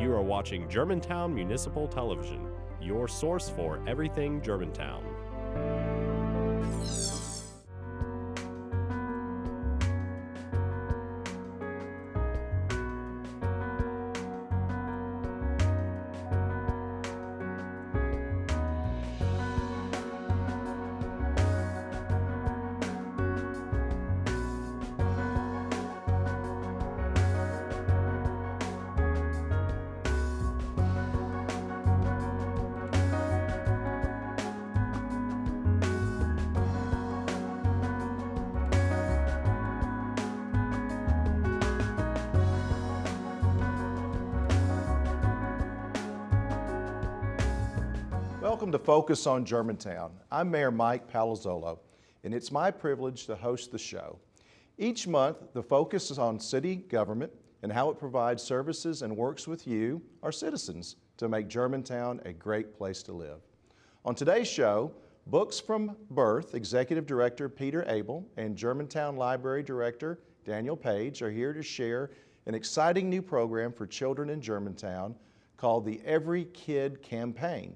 You are watching Germantown Municipal Television, your source for everything Germantown. Welcome to Focus on Germantown. I'm Mayor Mike Palazzolo, and it's my privilege to host the show. Each month, the focus is on city government and how it provides services and works with you, our citizens, to make Germantown a great place to live. On today's show, Books from Birth Executive Director Peter Abell and Germantown Library Director Daniel Page are here to share an exciting new program for children in Germantown called the Every Kid Campaign.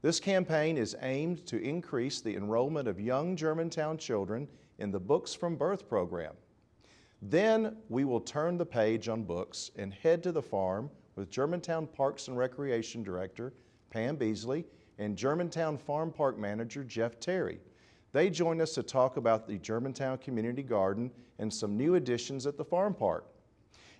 This campaign is aimed to increase the enrollment of young Germantown children in the Books from Birth program. Then we will turn the page on books and head to the farm with Germantown Parks and Recreation Director Pam Beasley and Germantown Farm Park Manager Jeff Terry. They join us to talk about the Germantown Community Garden and some new additions at the farm park.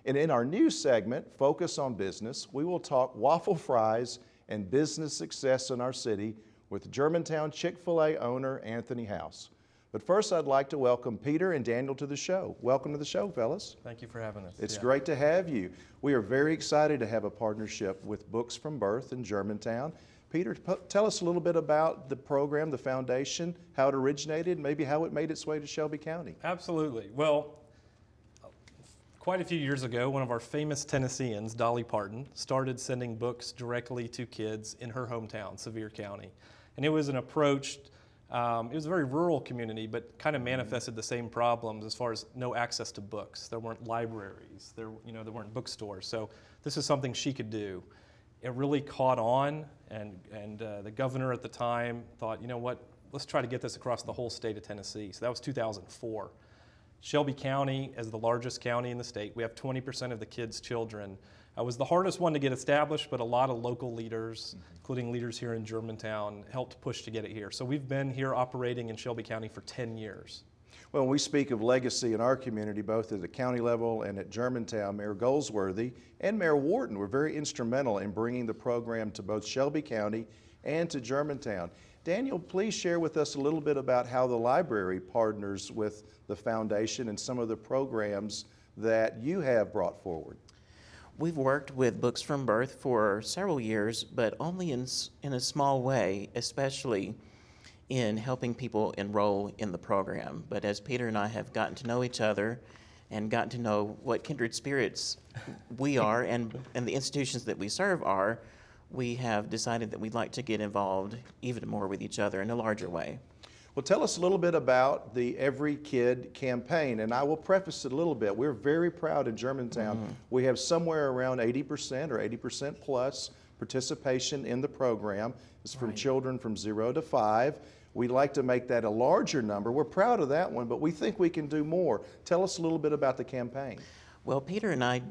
And in our new segment, Focus on Business, we will talk waffle fries and business success in our city with Germantown Chick-fil-a owner Anthony House. But first, I'd like to welcome Peter and Daniel to the show. Welcome to the show, fellas. Thank you for having us. It's great to have you. We are very excited to have a partnership with Books from Birth in Germantown. Peter, tell us a little bit about the program, the foundation, how it originated, maybe how it made its way to Shelby County. Absolutely. Well, quite a few years ago, one of our famous Tennesseans, Dolly Parton, started sending books directly to kids in her hometown, Sevier County. And it was an approach, it was a very rural community, but kind of manifested the same problems as far as no access to books. There weren't libraries, there weren't bookstores. So this is something she could do. It really caught on, and the governor at the time thought, you know what, let's try to get this across the whole state of Tennessee. So that was 2004. Shelby County, as the largest county in the state, we have 20% of the kids' children. It was the hardest one to get established, but a lot of local leaders, including leaders here in Germantown, helped push to get it here. So we've been here operating in Shelby County for 10 years. Well, when we speak of legacy in our community, both at the county level and at Germantown, Mayor Goldsworthy and Mayor Wharton were very instrumental in bringing the program to both Shelby County and to Germantown. Daniel, please share with us a little bit about how the library partners with the foundation and some of the programs that you have brought forward. We've worked with Books from Birth for several years, but only in a small way, especially in helping people enroll in the program. But as Peter and I have gotten to know each other and gotten to know what kindred spirits we are and the institutions that we serve are, we have decided that we'd like to get involved even more with each other in a larger way. Well, tell us a little bit about the Every Kid campaign, and I will preface it a little bit. We're very proud in Germantown. We have somewhere around 80% or 80% plus participation in the program. It's from children from 0 to 5. We'd like to make that a larger number. We're proud of that one, but we think we can do more. Tell us a little bit about the campaign. Well, Peter and I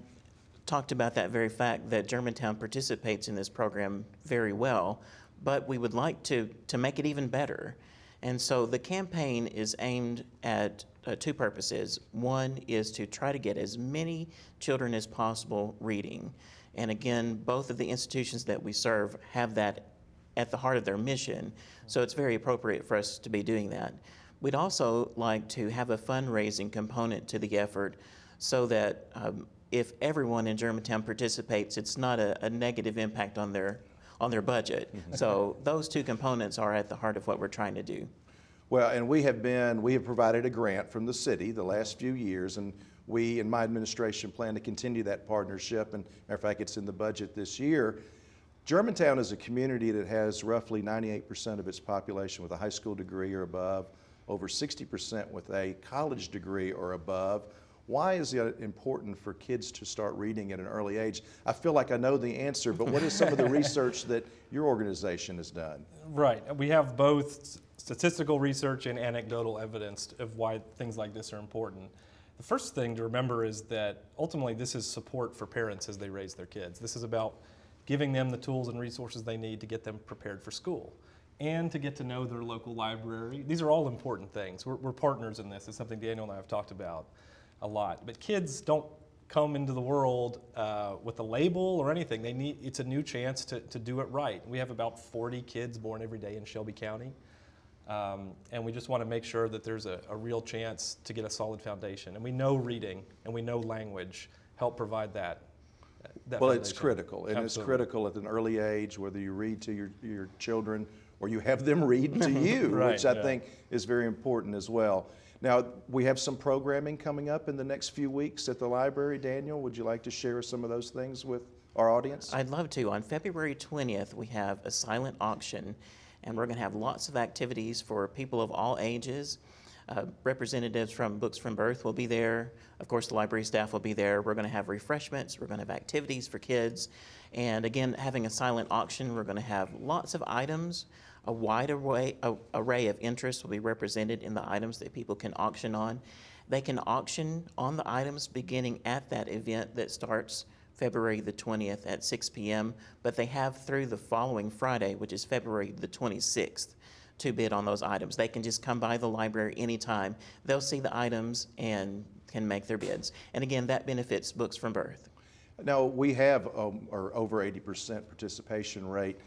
talked about that very fact that Germantown participates in this program very well, but we would like to make it even better. And so the campaign is aimed at two purposes. One is to try to get as many children as possible reading. And again, both of the institutions that we serve have that at the heart of their mission, so it's very appropriate for us to be doing that. We'd also like to have a fundraising component to the effort so that if everyone in Germantown participates, it's not a negative impact on their budget. So those two components are at the heart of what we're trying to do. Well, and we have provided a grant from the city the last few years, and we in my administration plan to continue that partnership, and matter of fact, it's in the budget this year. Germantown is a community that has roughly 98% of its population with a high school degree or above, over 60% with a college degree or above. Why is it important for kids to start reading at an early age? I feel like I know the answer, but what is some of the research that your organization has done? Right. We have both statistical research and anecdotal evidence of why things like this are important. The first thing to remember is that ultimately this is support for parents as they raise their kids. This is about giving them the tools and resources they need to get them prepared for school and to get to know their local library. These are all important things. We're partners in this. It's something Daniel and I have talked about a lot. But kids don't come into the world with a label or anything. It's a new chance to do it right. We have about 40 kids born every day in Shelby County. And we just want to make sure that there's a real chance to get a solid foundation. And we know reading and we know language help provide that Well, foundation. it's critical, and Absolutely. it's critical at an early age, whether you read to your children or you have them read to you, Right, which I yeah. think is very important as well. Now, we have some programming coming up in the next few weeks at the library. Daniel, would you like to share some of those things with our audience? I'd love to. On February 20th, we have a silent auction, and we're going to have lots of activities for people of all ages. Representatives from Books from Birth will be there. Of course, the library staff will be there. We're going to have refreshments. We're going to have activities for kids. And again, having a silent auction, we're going to have lots of items. A wide array of interests will be represented in the items that people can auction on. They can auction on the items beginning at that event that starts February the 20th at 6 p.m., but they have through the following Friday, which is February the 26th, to bid on those items. They can just come by the library anytime. They'll see the items and can make their bids. And again, that benefits Books from Birth. Now, we have or over 80% participation rate.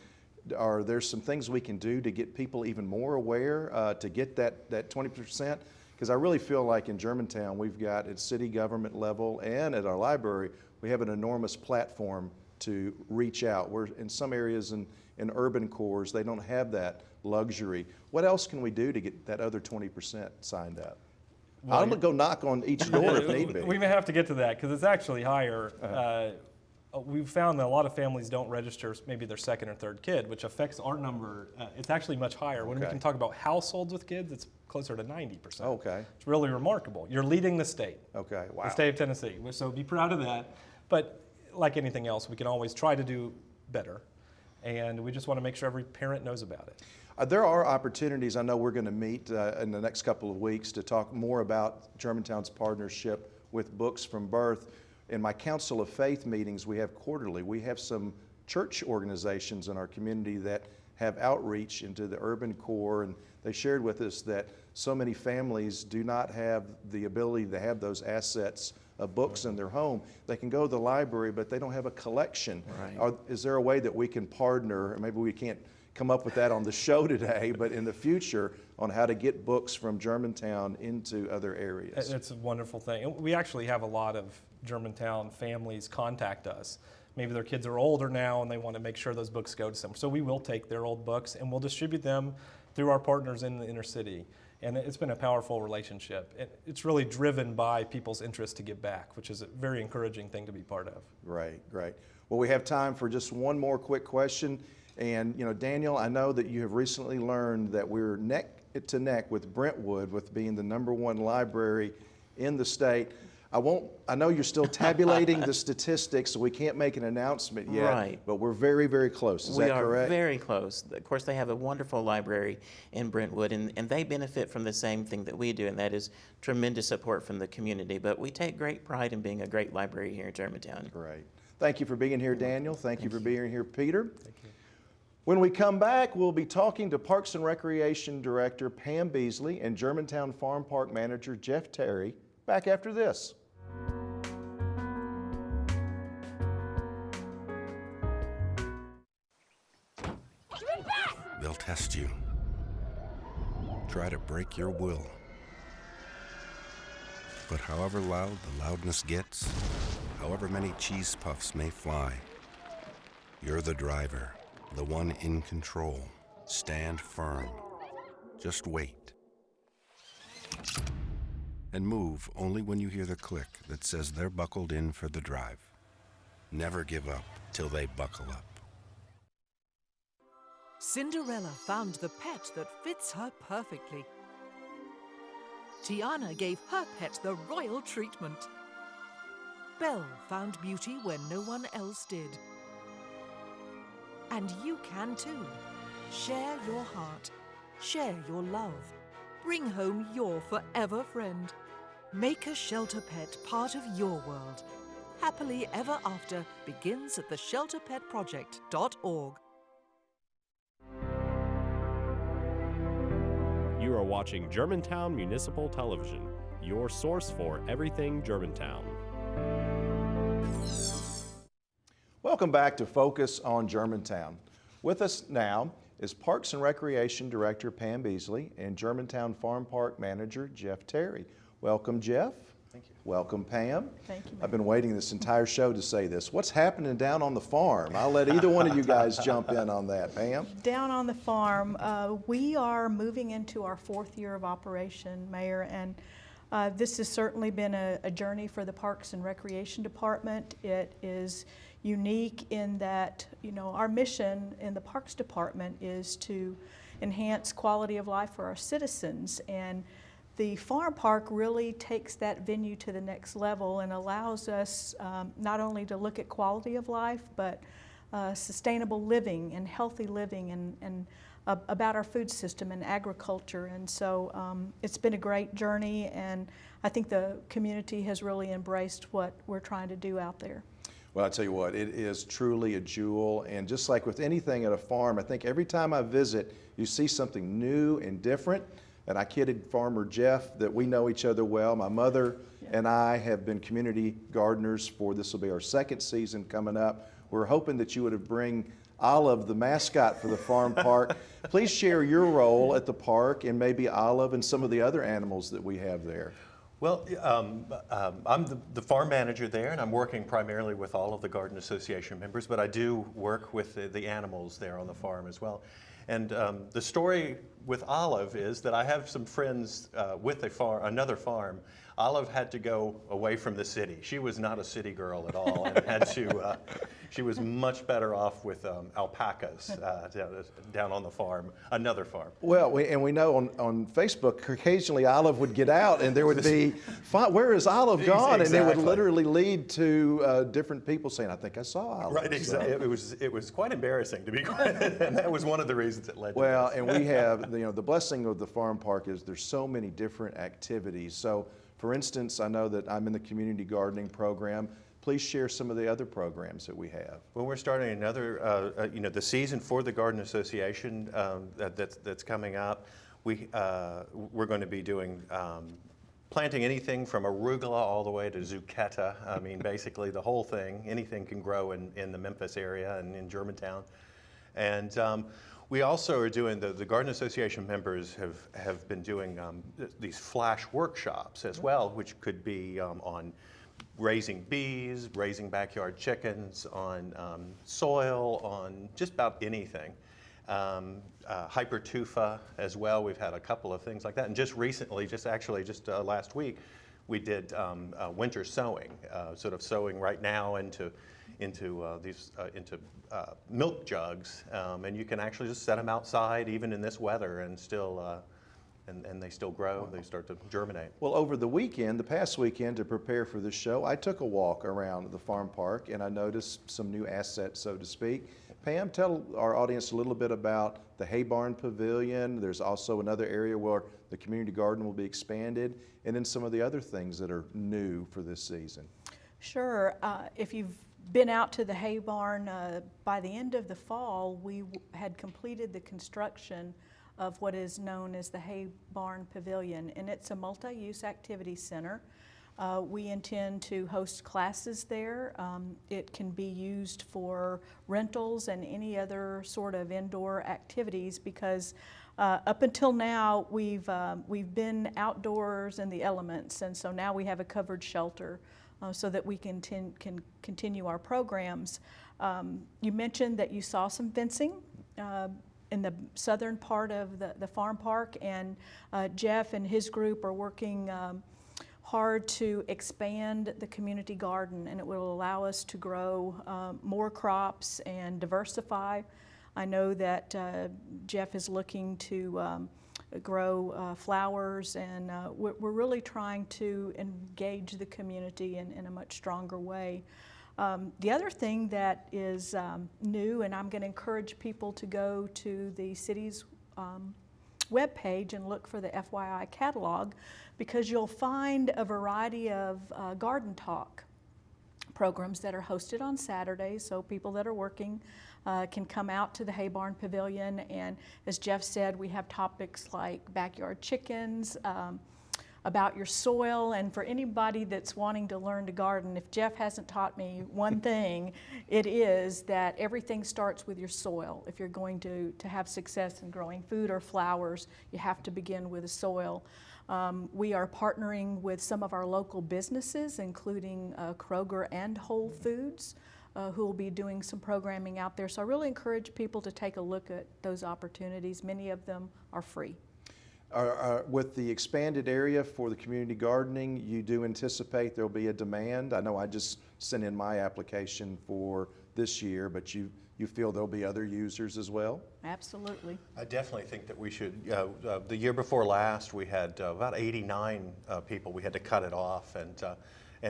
Are there some things we can do to get people even more aware to get that 20%? Because I really feel like in Germantown, we've got at city government level and at our library, we have an enormous platform to reach out. We're in some areas in urban cores, they don't have that luxury. What else can we do to get that other 20% signed up? Well, I'm gonna go knock on each door if need be. We may have to get to that because it's actually higher. We've found that a lot of families don't register maybe their second or third kid, which affects our number. It's actually much higher. When we Okay. can talk about households with kids, it's closer to 90%. Okay. It's really remarkable. You're leading the state. Okay, wow. The state of Tennessee. So be proud of that. But like anything else, we can always try to do better. And we just want to make sure every parent knows about it. There are opportunities. I know we're going to meet in the next couple of weeks to talk more about Germantown's partnership with Books from Birth. In my Council of Faith meetings we have quarterly, we have some church organizations in our community that have outreach into the urban core, and they shared with us that so many families do not have the ability to have those assets of books in their home. They can go to the library, but they don't have a collection. Right. Is there a way that we can partner, or maybe we can't come up with that on the show today, but in the future on how to get books from Germantown into other areas? It's a wonderful thing. And we actually have a lot of Germantown families contact us. Maybe their kids are older now and they want to make sure those books go to them. So we will take their old books and we'll distribute them through our partners in the inner city. And it's been a powerful relationship. It's really driven by people's interest to give back, which is a very encouraging thing to be part of. Great. Well, we have time for just one more quick question. And, Daniel, I know that you have recently learned that we're neck to neck with Brentwood with being the #1 library in the state. I know you're still tabulating the statistics, so we can't make an announcement yet. Right. But we're very, very close. Is that correct? We are very close. Of course, they have a wonderful library in Brentwood, and they benefit from the same thing that we do, and that is tremendous support from the community. But we take great pride in being a great library here in Germantown. Great. Thank you for being here, Daniel. Thank you for being here, Peter. Thank you. When we come back, we'll be talking to Parks and Recreation Director Pam Beasley and Germantown Farm Park Manager Jeff Terry. Back after this. They'll test you. Try to break your will. But however loud the loudness gets, however many cheese puffs may fly, you're the driver, the one in control. Stand firm. Just wait. And move only when you hear the click that says they're buckled in for the drive. Never give up till they buckle up. Cinderella found the pet that fits her perfectly. Tiana gave her pet the royal treatment. Belle found beauty where no one else did. And you can too. Share your heart. Share your love. Bring home your forever friend. Make a shelter pet part of your world. Happily Ever After begins at theshelterpetproject.org. You are watching Germantown Municipal Television, your source for everything Germantown. Welcome back to Focus on Germantown. With us now is Parks and Recreation Director Pam Beasley and Germantown Farm Park Manager Jeff Terry. Welcome, Jeff. Thank you. Welcome, Pam. Thank you. I've been waiting this entire show to say this. What's happening down on the farm? I'll let either one of you guys jump in on that. Pam? Down on the farm, we are moving into our 4th year of operation, Mayor, and this has certainly been a journey for the Parks and Recreation Department. It is unique in that, you know, our mission in the Parks Department is to enhance quality of life for our citizens, and the farm park really takes that venue to the next level and allows us not only to look at quality of life, but sustainable living and healthy living and about our food system and agriculture. And so it's been a great journey, and I think the community has really embraced what we're trying to do out there. Well, I tell you what, it is truly a jewel, and just like with anything at a farm, I think every time I visit, you see something new and different. And I kidded Farmer Jeff that we know each other well. My mother and I have been community gardeners for, this will be our 2nd season coming up. We're hoping that you would bring Olive, the mascot for the farm park. Please share your role at the park and maybe Olive and some of the other animals that we have there. Well, I'm the farm manager there, and I'm working primarily with all of the Garden Association members, but I do work with the animals there on the farm as well. And the story with Olive is that I have some friends with another farm. Olive had to go away from the city. She was not a city girl at all, and had to. She was much better off with alpacas down on the farm, another farm. Well, we know on Facebook, occasionally Olive would get out and there would be, where is Olive gone? Exactly. And it would literally lead to different people saying, I think I saw Olive. Right, exactly. So. It was quite embarrassing, to be quite, and that was one of the reasons it led to Well, this. and we have, the blessing of the farm park is there's so many different activities. So, for instance, I know that I'm in the community gardening program. Please share some of the other programs that we have. Well, we're starting another, the season for the Garden Association that's coming up. We're going to be doing planting anything from arugula all the way to zucchetta. I mean, basically the whole thing. Anything can grow in the Memphis area and in Germantown. And we also are doing, the Garden Association members have been doing these flash workshops as well, which could be on raising bees, raising backyard chickens, on soil, on just about anything. Hypertufa as well, we've had a couple of things like that. And just recently, just last week, we did winter sowing, sort of sowing right now into milk jugs, and you can actually just set them outside even in this weather and still and they still grow, they start to germinate. Well, over the past weekend, to prepare for this show, I took a walk around the farm park and I noticed some new assets, so to speak. Pam, tell our audience a little bit about the hay barn pavilion. There's also another area where the community garden will be expanded, and then some of the other things that are new for this season. Sure. If you've been out to the hay barn, by the end of the fall, we had completed the construction of what is known as the Hay Barn Pavilion, and it's a multi-use activity center. We intend to host classes there. It can be used for rentals and any other sort of indoor activities because up until now we've been outdoors in the elements, and so now we have a covered shelter so that we can continue our programs. You mentioned that you saw some fencing in the southern part of the farm park, and Jeff and his group are working hard to expand the community garden, and it will allow us to grow more crops and diversify. I know that Jeff is looking to grow flowers, and we're really trying to engage the community in a much stronger way. The other thing that is new, and I'm going to encourage people to go to the city's webpage and look for the FYI catalog, because you'll find a variety of garden talk programs that are hosted on Saturdays, so people that are working can come out to the Hay Barn Pavilion. And as Jeff said, we have topics like backyard chickens, about your soil, and for anybody that's wanting to learn to garden, if Jeff hasn't taught me one thing, it is that everything starts with your soil. If you're going to have success in growing food or flowers, you have to begin with the soil. We are partnering with some of our local businesses, including Kroger and Whole Foods, who will be doing some programming out there. So I really encourage people to take a look at those opportunities. Many of them are free. With the expanded area for the community gardening, you do anticipate there'll be a demand? I know I just sent in my application for this year, but you feel there'll be other users as well? Absolutely. I definitely think that we should. The year before last, we had about 89 people. We had to cut it off, and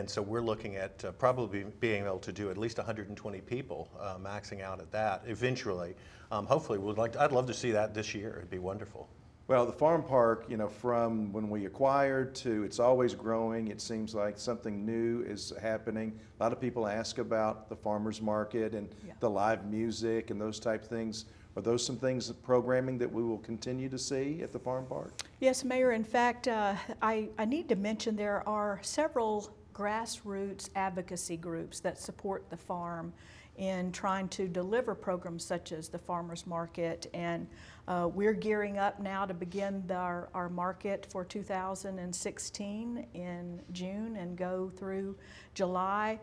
so we're looking at probably being able to do at least 120 people, maxing out at that eventually. Hopefully, I'd love to see that this year. It'd be wonderful. Well, the farm park, from when we acquired to it's always growing, it seems like something new is happening. A lot of people ask about the farmers market and the live music and those type things. Are those some things, programming that we will continue to see at the farm park? Yes, Mayor. In fact, I need to mention there are several grassroots advocacy groups that support the farm in trying to deliver programs such as the farmers market, and we're gearing up now to begin our market for 2016 in June and go through July.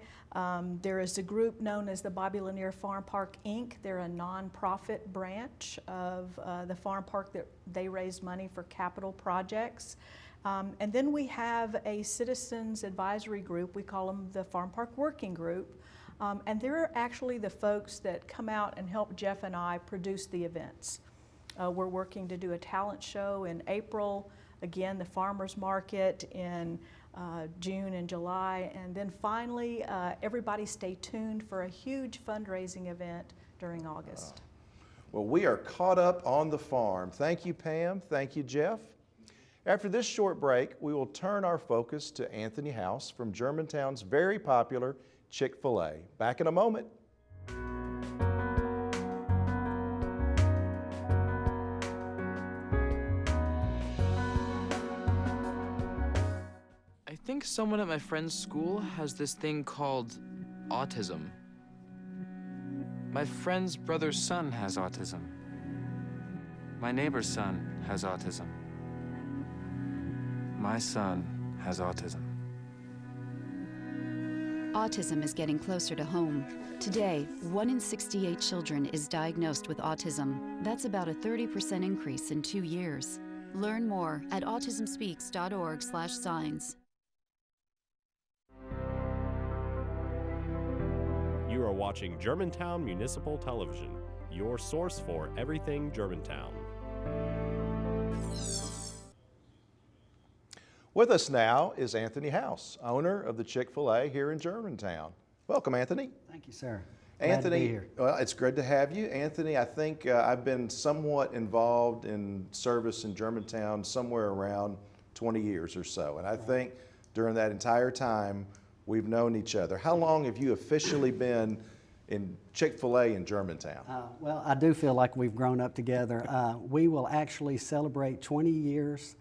There is a group known as the Bobby Lanier Farm Park Inc. They're a nonprofit branch of the farm park that they raise money for capital projects. And then we have a citizens advisory group. We call them the Farm Park Working Group. And they're actually the folks that come out and help Jeff and I produce the events. We're working to do a talent show in April, again the farmers market in June and July, and then finally everybody stay tuned for a huge fundraising event during August. Well, we are caught up on the farm. Thank you, Pam. Thank you, Jeff. After this short break, we will turn our focus to Anthony House from Germantown's very popular Chick-fil-a. Back in a moment. I think someone at my friend's school has this thing called autism. My friend's brother's son has autism. My neighbor's son has autism. My son has autism. Autism is getting closer to home. Today, 1 in 68 children is diagnosed with autism. That's about a 30% increase in 2 years. Learn more at autismspeaks.org/signs. You are watching Germantown Municipal Television, your source for everything Germantown. With us now is Anthony House, owner of the Chick-fil-A here in Germantown. Welcome, Anthony. Thank you, sir. Anthony, glad to be here. Well, it's good to have you. Anthony, I think I've been somewhat involved in service in Germantown somewhere around 20 years or so. And I think during that entire time, we've known each other. How long have you officially been in Chick-fil-A in Germantown? Well, I do feel like we've grown up together. We will actually celebrate 20 years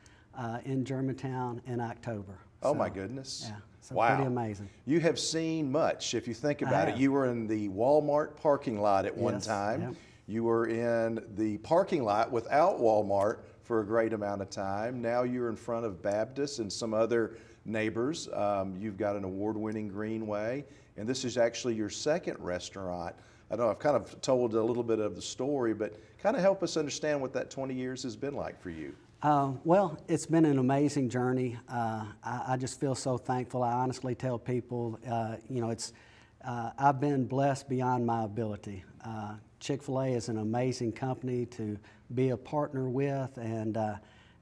in Germantown in October. Oh my goodness. Yeah, so wow. pretty amazing. You have seen much if you think about it. You were in the Walmart parking lot at one time. Yep. You were in the parking lot without Walmart for a great amount of time. Now you're in front of Baptist and some other neighbors. You've got an award-winning Greenway, and this is actually your second restaurant. I know I've kind of told a little bit of the story, but kind of help us understand what that 20 years has been like for you. Well, it's been an amazing journey. I just feel so thankful. I honestly tell people, I've been blessed beyond my ability. Chick-fil-A is an amazing company to be a partner with, and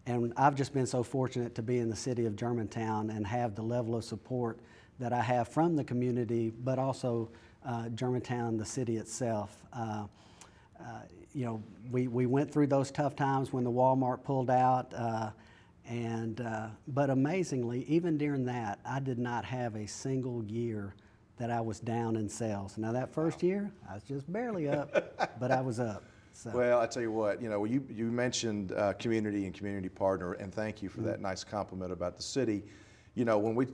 And I've just been so fortunate to be in the city of Germantown and have the level of support that I have from the community, but also Germantown, the city itself. You know, we went through those tough times when the Walmart pulled out, but amazingly, even during that, I did not have a single year that I was down in sales. Now that first year, I was just barely up, but I was up. So. Well, I tell you what, you know, you mentioned community and community partner, and thank you for that nice compliment about the city. You know, when we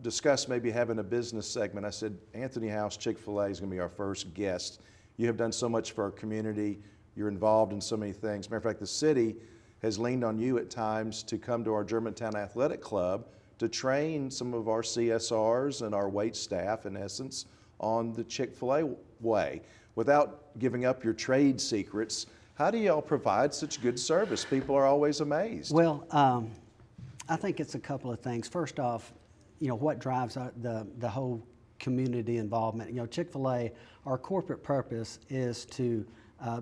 discussed maybe having a business segment, I said Anthony House Chick-fil-A is going to be our first guest. You have done so much for our community. You're involved in so many things. Matter of fact, the city has leaned on you at times to come to our Germantown Athletic Club to train some of our CSRs and our wait staff, in essence, on the Chick-fil-A way. Without giving up your trade secrets, how do y'all provide such good service? People are always amazed. Well, I think it's a couple of things. First off, you know, what drives the whole community involvement. You know, Chick-fil-A, our corporate purpose is to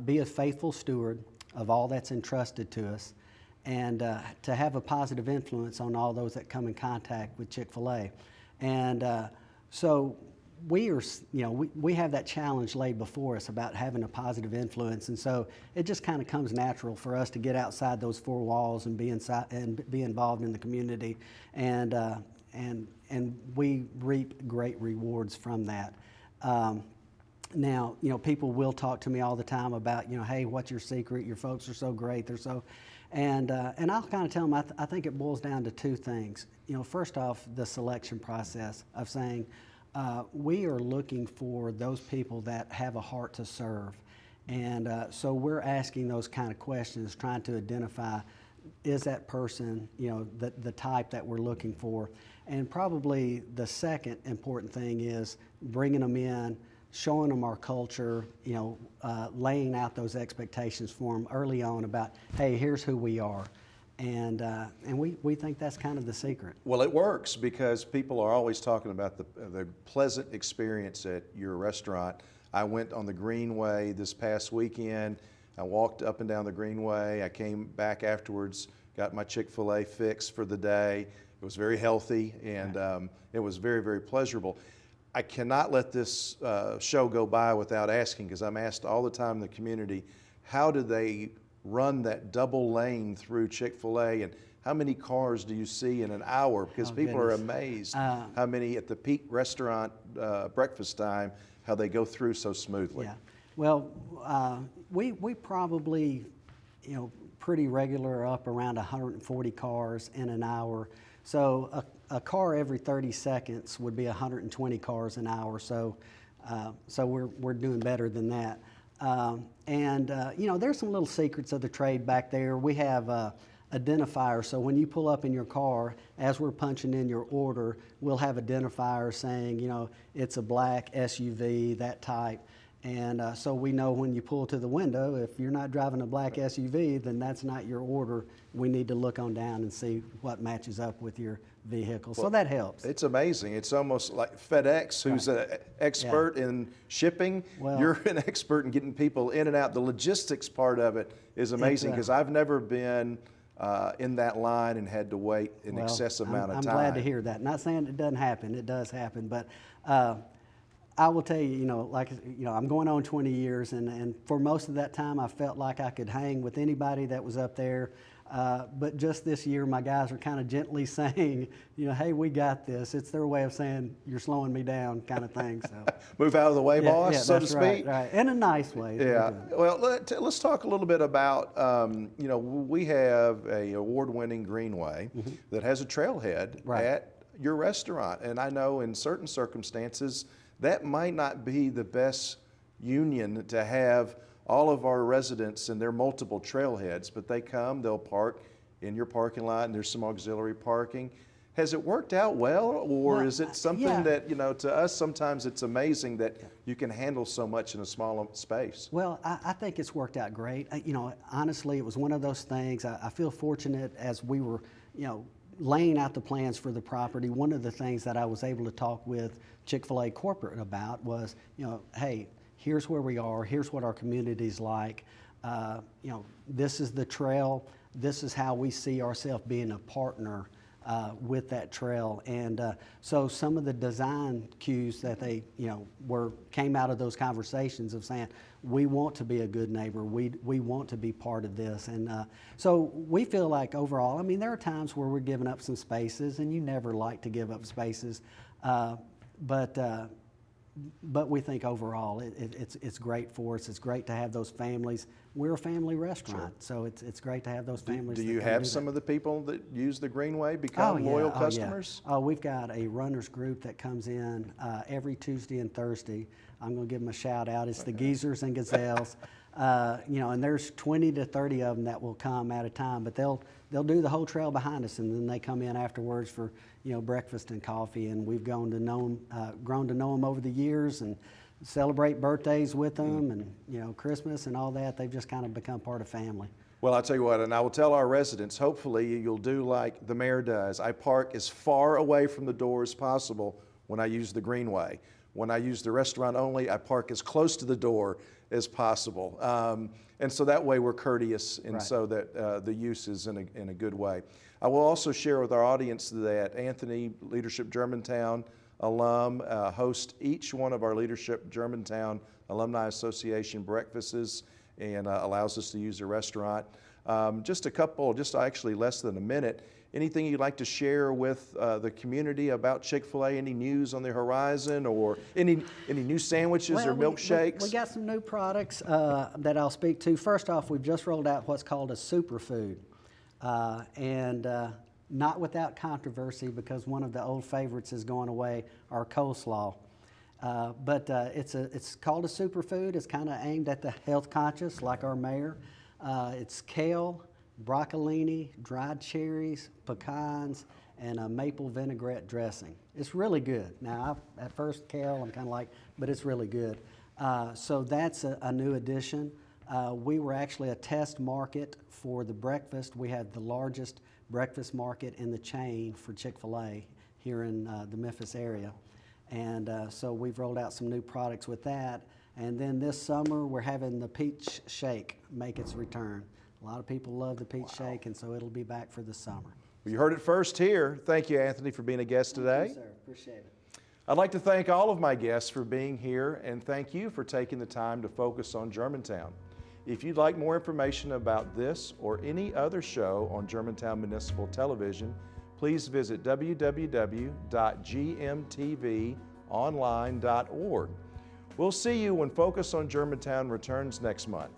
be a faithful steward of all that's entrusted to us, and to have a positive influence on all those that come in contact with Chick-fil-A. And so we are, you know, we have that challenge laid before us about having a positive influence, and so it just kind of comes natural for us to get outside those four walls and be inside and be involved in the community, and we reap great rewards from that. Now, you know, people will talk to me all the time about, you know, hey, what's your secret? Your folks are so great. They're so, and I'll kind of tell them I think it boils down to two things. You know, first off, the selection process of saying we are looking for those people that have a heart to serve, and so we're asking those kind of questions, trying to identify, is that person, you know, the type that we're looking for. And probably the second important thing is bringing them in, showing them our culture, you know, laying out those expectations for them early on about, hey, here's who we are. And we think that's kind of the secret. Well, it works because people are always talking about the pleasant experience at your restaurant. I went on the Greenway this past weekend. I walked up and down the Greenway. I came back afterwards, got my Chick-fil-A fix for the day. It was very healthy, and it was very, very pleasurable. I cannot let this show go by without asking, because I'm asked all the time in the community, how do they run that double lane through Chick-fil-A, and how many cars do you see in an hour? Because people are amazed how many at the peak restaurant breakfast time, how they go through so smoothly. Yeah. Well, we probably, you know, pretty regular up around 140 cars in an hour. So a car every 30 seconds would be 120 cars an hour. So we're doing better than that. You know, there's some little secrets of the trade back there. We have identifiers. So when you pull up in your car, as we're punching in your order, we'll have identifiers saying, you know, it's a black SUV, that type. And so we know when you pull to the window, if you're not driving a black SUV, then that's not your order. We need to look on down and see what matches up with your vehicle. So that helps. It's amazing. It's almost like FedEx, who's an expert in shipping. Well, you're an expert in getting people in and out. The logistics part of it is amazing, because I've never been in that line and had to wait an excessive amount of time. I'm glad to hear that. Not saying it doesn't happen. It does happen. But I will tell you, you know, like, you know, I'm going on 20 years, and for most of that time, I felt like I could hang with anybody that was up there. But just this year, my guys are kind of gently saying, you know, hey, we got this. It's their way of saying, you're slowing me down, kind of thing. So move out of the way, boss, so to speak. Right, in a nice way. Yeah. Well, let's talk a little bit about, you know, we have a award-winning Greenway that has a trailhead at your restaurant. And I know in certain circumstances, that might not be the best union to have all of our residents and their multiple trailheads, but they come, they'll park in your parking lot, and there's some auxiliary parking. Has it worked out well, or is it something that, you know, to us sometimes it's amazing that you can handle so much in a small space? Well, I think it's worked out great. You know, honestly, it was one of those things. I feel fortunate as we were, you know, laying out the plans for the property. One of the things that I was able to talk with Chick-fil-A corporate about was, you know, hey, here's where we are, here's what our community's like, you know, this is the trail, this is how we see ourselves being a partner with that trail. And so some of the design cues that they, came out of those conversations of saying, we want to be a good neighbor, we want to be part of this. And so we feel like overall, I mean, there are times where we're giving up some spaces, and you never like to give up spaces, but we think overall it's great for us. It's great to have those families. We're a family restaurant, so it's great to have those families. Do you have some of the people that use the Greenway become loyal customers? Oh, we've got a runners group that comes in every Tuesday and Thursday. I'm going to give them a shout out. It's the Geezers and Gazelles. And there's 20 to 30 of them that will come at a time, but they'll do the whole trail behind us, and then they come in afterwards for breakfast and coffee. And we've grown to know them over the years, and celebrate birthdays with them, and Christmas and all that. They've just kind of become part of family. Well, I'll tell you what, and I will tell our residents, hopefully you'll do like the mayor does. I park as far away from the door as possible when I use the Greenway. When I use the restaurant only, I park as close to the door as possible. And so that way we're courteous, and right. So that the use is in a good way. I will also share with our audience that Anthony, Leadership Germantown alum, host each one of our Leadership Germantown Alumni Association breakfasts, and allows us to use the restaurant. Just actually less than a minute. Anything you'd like to share with the community about Chick-fil-A? Any news on the horizon, or any new sandwiches or milkshakes? We got some new products that I'll speak to. First off, we've just rolled out what's called a superfood, and not without controversy, because one of the old favorites is going away, our coleslaw. But it's called a superfood. It's kind of aimed at the health conscious, like our mayor. It's kale, broccolini, dried cherries, pecans, and a maple vinaigrette dressing. It's really good. Now, at first, kale, I'm kind of like, but it's really good. So that's a new addition. We were actually a test market for the breakfast. We had the largest breakfast market in the chain for Chick-fil-A here in the Memphis area. And so we've rolled out some new products with that. And then this summer, we're having the peach shake make its return. A lot of people love the peach shake, and so it'll be back for the summer. Well, you heard it first here. Thank you, Anthony, for being a guest today. Thank you, sir. Appreciate it. I'd like to thank all of my guests for being here, and thank you for taking the time to focus on Germantown. If you'd like more information about this or any other show on Germantown Municipal Television, please visit www.gmtvonline.org. We'll see you when Focus on Germantown returns next month.